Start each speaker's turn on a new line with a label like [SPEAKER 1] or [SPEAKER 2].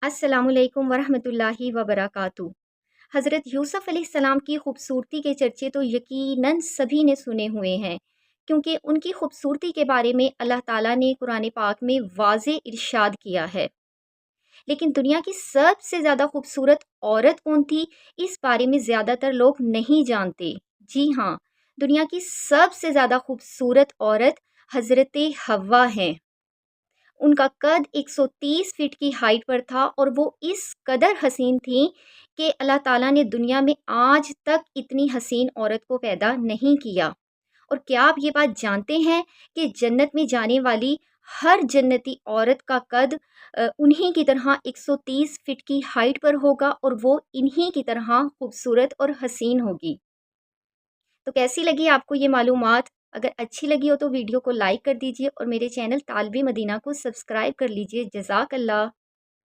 [SPEAKER 1] अस्सलामु अलैकुम वरहमतुल्लाहि वबरकातुहू। हज़रत यूसुफ़ अलैहिस्सलाम की खूबसूरती के चर्चे तो यकीनन सभी ने सुने हुए हैं, क्योंकि उनकी खूबसूरती के बारे में अल्लाह ताला ने कुरान पाक में वाज़े इरशाद किया है। लेकिन दुनिया की सबसे ज़्यादा खूबसूरत औरत कौन थी, इस बारे में ज़्यादातर लोग नहीं जानते। जी हाँ, दुनिया की सबसे ज़्यादा खूबसूरत औरत हज़रत हव्वा हैं। उनका कद 130 फीट की हाइट पर था और वो इस कदर हसीन थीं कि अल्लाह ताला ने दुनिया में आज तक इतनी हसीन औरत को पैदा नहीं किया। और क्या आप ये बात जानते हैं कि जन्नत में जाने वाली हर जन्नती औरत का कद उन्हीं की तरह 130 फीट की हाइट पर होगा और वो इन्हीं की तरह खूबसूरत और हसीन होगी। तो कैसी लगी आपको ये मालूमात? अगर अच्छी लगी हो तो वीडियो को लाइक कर दीजिए और मेरे चैनल तालिबे मदीना को सब्सक्राइब कर लीजिए। जज़ाकल्लाह।